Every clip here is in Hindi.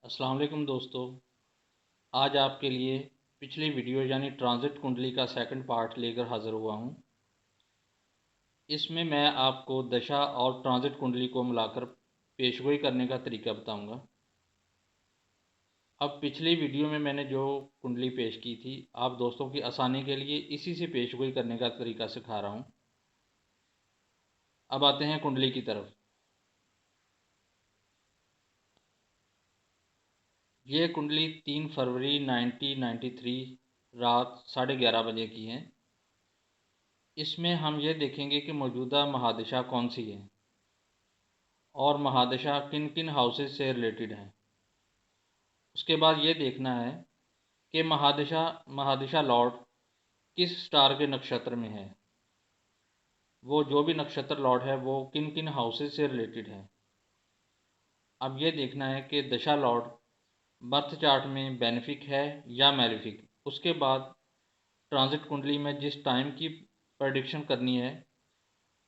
अस्सलाम वालेकुम दोस्तों। आज आपके लिए पिछली वीडियो यानी ट्रांजिट कुंडली का सेकंड पार्ट लेकर हाज़िर हुआ हूँ। इसमें मैं आपको दशा और ट्रांजिट कुंडली को मिलाकर पेशगोई करने का तरीका बताऊंगा। अब पिछली वीडियो में मैंने जो कुंडली पेश की थी, आप दोस्तों की आसानी के लिए इसी से पेशगोई करने का तरीका सिखा रहा हूँ। अब आते हैं कुंडली की तरफ। ये कुंडली 3 फरवरी 1993 रात 11:30 बजे की है। इसमें हम ये देखेंगे कि मौजूदा महादशा कौन सी है और महादशा किन किन हाउसेस से रिलेटेड है। उसके बाद ये देखना है कि महादशा लॉर्ड किस स्टार के नक्षत्र में है। वो जो भी नक्षत्र लॉर्ड है वो किन किन हाउसेस से रिलेटेड है। अब ये देखना है कि दशा लॉर्ड बर्थ चार्ट में बेनिफिक है या मैलिफिक। उसके बाद ट्रांजिट कुंडली में जिस टाइम की प्रेडिक्शन करनी है,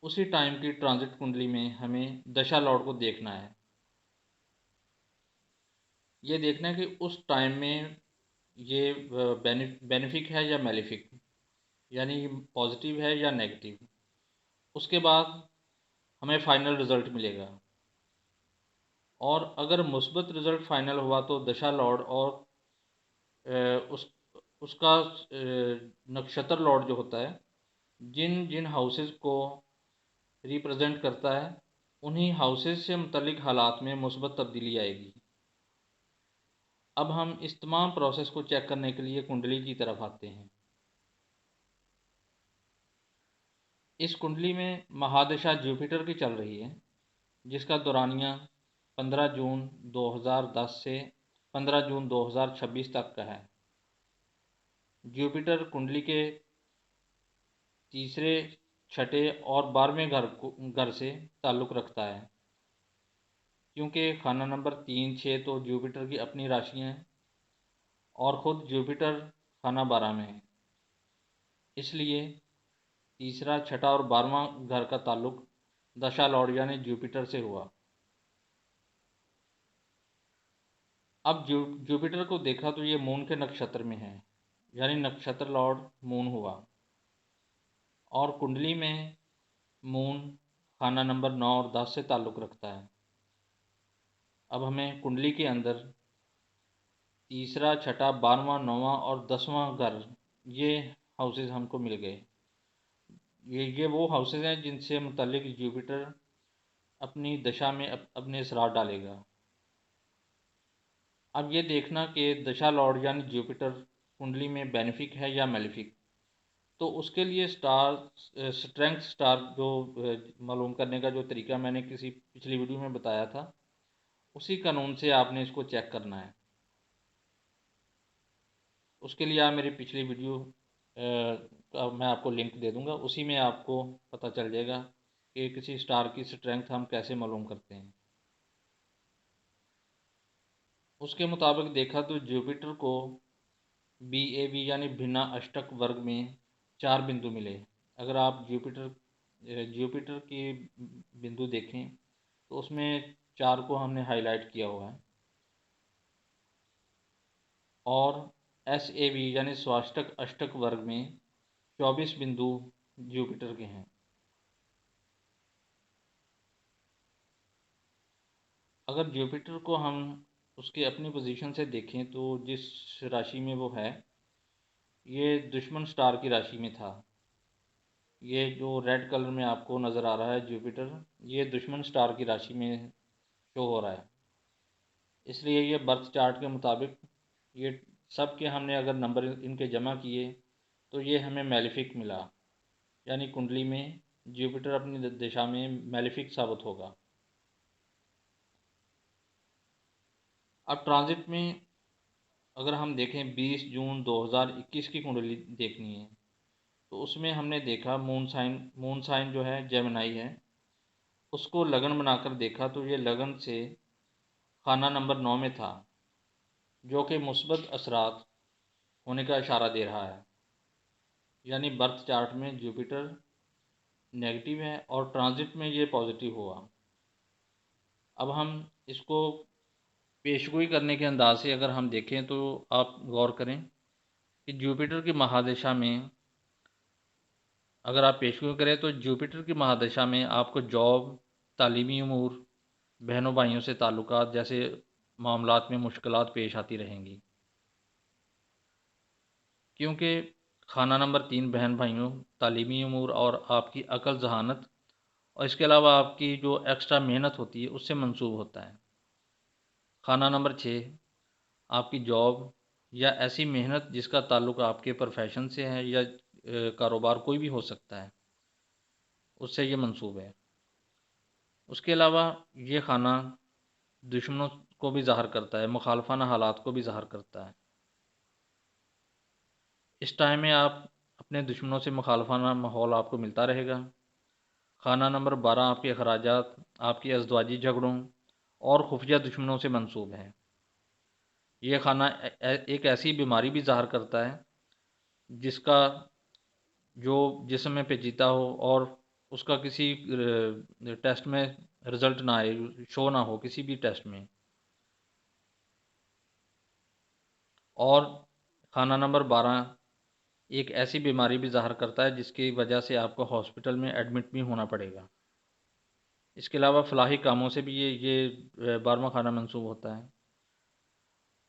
उसी टाइम की ट्रांजिट कुंडली में हमें दशा लॉर्ड को देखना है। ये देखना है कि उस टाइम में ये बेनिफिक है या मैलिफिक, यानी पॉजिटिव है या नेगेटिव। उसके बाद हमें फाइनल रिज़ल्ट मिलेगा, और अगर मुस्बत रिज़ल्ट फाइनल हुआ तो दशा लॉर्ड और उस उसका नक्षत्र लॉर्ड जो होता है, जिन जिन हाउसेस को रिप्रेजेंट करता है, उन्हीं हाउसेस से मुतल्लिक हालात में मुस्बत तब्दीली आएगी। अब हम इस तमाम प्रोसेस को चेक करने के लिए कुंडली की तरफ आते हैं। इस कुंडली में महादशा जुपिटर की चल रही है, जिसका दौरानिया 15 जून 2010 से 15 जून 2026 तक का है। जुपिटर कुंडली के तीसरे, छठे और 12वें घर से ताल्लुक़ रखता है, क्योंकि खाना नंबर 3, 6 तो जुपिटर की अपनी राशियाँ हैं और ख़ुद जुपिटर खाना 12 में है। इसलिए तीसरा, छठा और 12वां घर का ताल्लुक़ दशा लॉर्ड यानी जुपिटर से हुआ। अब जुपिटर को देखा तो ये मून के नक्षत्र में है, यानी नक्षत्र लॉर्ड मून हुआ, और कुंडली में मून खाना नंबर 9 और 10 से ताल्लुक़ रखता है। अब हमें कुंडली के अंदर तीसरा, छठा, 12वां, 9वां और 10वां घर, ये हाउसेस हमको मिल गए। ये वो हाउसेस हैं जिनसे मुतल्लिक जुपिटर अपनी दशा में अपने असरार डालेगा। अब ये देखना कि दशा लॉर्ड यानी जुपिटर कुंडली में बेनिफिक है या मैलिफिक, तो उसके लिए स्ट्रेंथ स्टार जो मालूम करने का जो तरीका मैंने किसी पिछली वीडियो में बताया था, उसी कानून से आपने इसको चेक करना है। उसके लिए आप मेरी पिछली वीडियो का मैं आपको लिंक दे दूंगा, उसी में आपको पता चल जाएगा कि किसी स्टार की स्ट्रेंथ हम कैसे मालूम करते हैं। उसके मुताबिक देखा तो जुपिटर को BAB यानी भिन्ना अष्टक वर्ग में 4 बिंदु मिले। अगर आप जुपिटर की बिंदु देखें तो उसमें 4 को हमने हाईलाइट किया हुआ है, और SAB यानी स्वाष्टक अष्टक वर्ग में 24 बिंदु जुपिटर के हैं। अगर जुपिटर को हम उसके अपनी पोजीशन से देखें तो जिस राशि में वो है, ये दुश्मन स्टार की राशि में था। ये जो रेड कलर में आपको नज़र आ रहा है जुपिटर, ये दुश्मन स्टार की राशि में शो हो रहा है। इसलिए ये बर्थ चार्ट के मुताबिक ये सब के हमने अगर नंबर इनके जमा किए तो ये हमें मैलिफिक मिला, यानी कुंडली में जुपिटर अपनी दिशा में मैलिफिक साबित होगा। अब ट्रांजिट में अगर हम देखें 20 जून 2021 की कुंडली देखनी है, तो उसमें हमने देखा मून साइन जो है जेमिनाई है, उसको लगन बनाकर देखा तो ये लगन से खाना नंबर 9 में था, जो कि मुस्बत असरात होने का इशारा दे रहा है। यानी बर्थ चार्ट में जुपिटर नेगेटिव है और ट्रांजिट में ये पॉजिटिव हुआ। अब हम इसको पेशगोई करने के अंदाज से अगर हम देखें तो आप गौर करें कि जुपिटर की महादशा में अगर आप पेशगोई करें तो जुपिटर की महादशा में आपको जॉब, तालीमी उमूर, बहनों भाइयों से ताल्लुकात जैसे मामलात में मुश्किलात पेश आती रहेंगी, क्योंकि खाना नंबर 3 बहन भाइयों, तालीमी उमूर और आपकी अकल जहानत और इसके अलावा आपकी जो एक्स्ट्रा मेहनत होती है उससे मंसूब होता है। खाना नंबर 6 आपकी जॉब या ऐसी मेहनत जिसका ताल्लुक आपके प्रोफेशन से है या कारोबार कोई भी हो सकता है, उससे ये मंसूब है। उसके अलावा ये खाना दुश्मनों को भी ज़ाहिर करता है, मुखालफाना हालात को भी ज़ाहिर करता है। इस टाइम में आप अपने दुश्मनों से मुखालफाना माहौल आपको मिलता रहेगा। खाना नंबर 12 आपके अखराजात, आपकी अज़दवाजी झगड़ों और खुफिया दुश्मनों से मंसूब है। ये खाना एक ऐसी बीमारी भी ज़ाहिर करता है जिसका जो जिस्म में पेचीदा हो और उसका किसी टेस्ट में रिज़ल्ट ना आए, शो ना हो किसी भी टेस्ट में। और खाना नंबर 12 एक ऐसी बीमारी भी ज़ाहिर करता है जिसकी वजह से आपको हॉस्पिटल में एडमिट भी होना पड़ेगा। इसके अलावा फलाही कामों से भी ये 12वां खाना मंसूब होता है।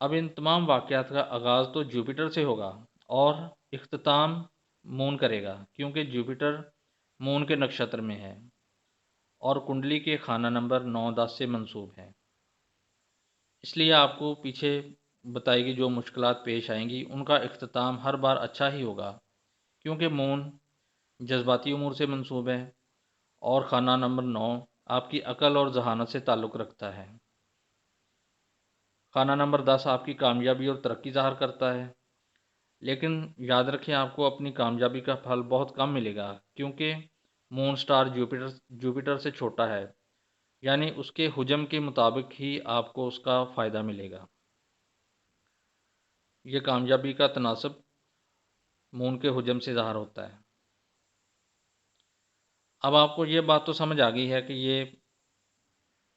अब इन तमाम वाक़यात का आगाज़ तो जुपिटर से होगा और इख्तिताम मून करेगा, क्योंकि जुपिटर मून के नक्षत्र में है और कुंडली के खाना नंबर 9-10 से मंसूब है। इसलिए आपको पीछे बताई गई जो मुश्किलात पेश आएंगी उनका इख्तिताम हर बार अच्छा ही होगा, क्योंकि मून जज्बाती उमूर से मंसूब है और खाना नंबर 9 आपकी अकल और जहानत से ताल्लुक़ रखता है। खाना नंबर 10 आपकी कामयाबी और तरक्की ज़ाहिर करता है, लेकिन याद रखें आपको अपनी कामयाबी का फल बहुत कम मिलेगा, क्योंकि मून स्टार जुपिटर से छोटा है, यानी उसके हुजम के मुताबिक ही आपको उसका फ़ायदा मिलेगा। ये कामयाबी का तनासब मून के हुजम से ज़ाहिर होता है। अब आपको ये बात तो समझ आ गई है कि ये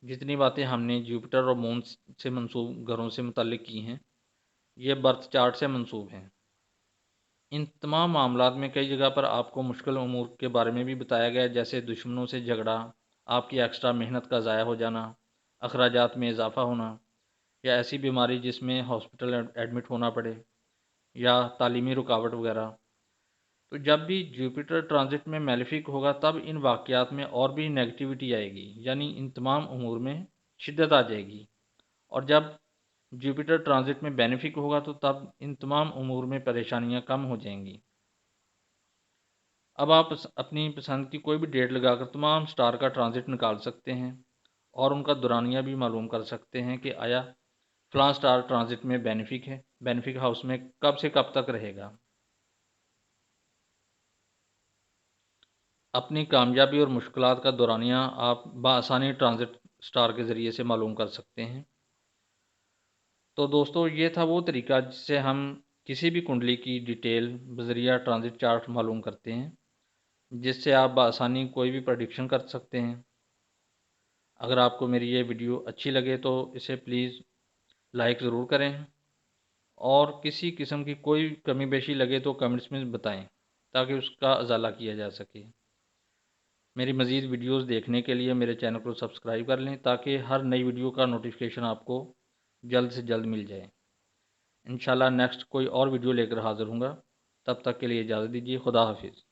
जितनी बातें हमने जुपिटर और मून से मंसूब घरों से मुतल्लिक की हैं, ये बर्थ चार्ट से मंसूब हैं। इन तमाम मामलात में कई जगह पर आपको मुश्किल उमूर के बारे में भी बताया गया है, जैसे दुश्मनों से झगड़ा, आपकी एक्स्ट्रा मेहनत का ज़ाया हो जाना, अखराजात में इजाफ़ा होना या ऐसी बीमारी जिसमें हॉस्पिटल एडमिट होना पड़े या तालीमी रुकावट वगैरह। तो जब भी जुपिटर ट्रांजिट में मेलेफिक होगा तब इन वाक़यात में और भी नेगेटिविटी आएगी, यानी इन तमाम उमूर में शिद्दत आ जाएगी। और जब जुपिटर ट्रांजिट में बेनिफिक होगा तो तब इन तमाम उमूर में परेशानियां कम हो जाएंगी। अब आप अपनी पसंद की कोई भी डेट लगाकर तमाम स्टार का ट्रांजिट निकाल सकते हैं और उनका दुरानिया भी मालूम कर सकते हैं कि आया फ़लाँ स्टार ट्रांजिट में बेनिफिक है, बेनिफिक हाउस में कब से कब तक रहेगा। अपनी कामयाबी और मुश्किलात का दौरानिया आप बआसानी ट्रांजिट स्टार के ज़रिए से मालूम कर सकते हैं। तो दोस्तों ये था वो तरीका जिससे हम किसी भी कुंडली की डिटेल बज़रिया ट्रांजिट चार्ट मालूम करते हैं, जिससे आप बआसानी कोई भी प्रेडिक्शन कर सकते हैं। अगर आपको मेरी ये वीडियो अच्छी लगे तो इसे प्लीज़ लाइक ज़रूर करें और किसी किस्म की कोई कमी पेशी लगे तो कमेंट्स में बताएं ताकि उसका अजाला किया जा सके। मेरी मज़ीद वीडियोस देखने के लिए मेरे चैनल को सब्सक्राइब कर लें ताकि हर नई वीडियो का नोटिफिकेशन आपको जल्द से जल्द मिल जाए। इंशाल्लाह नेक्स्ट कोई और वीडियो लेकर हाज़िर हूँगा। तब तक के लिए इजाज़त दीजिए। खुदा हाफिज़।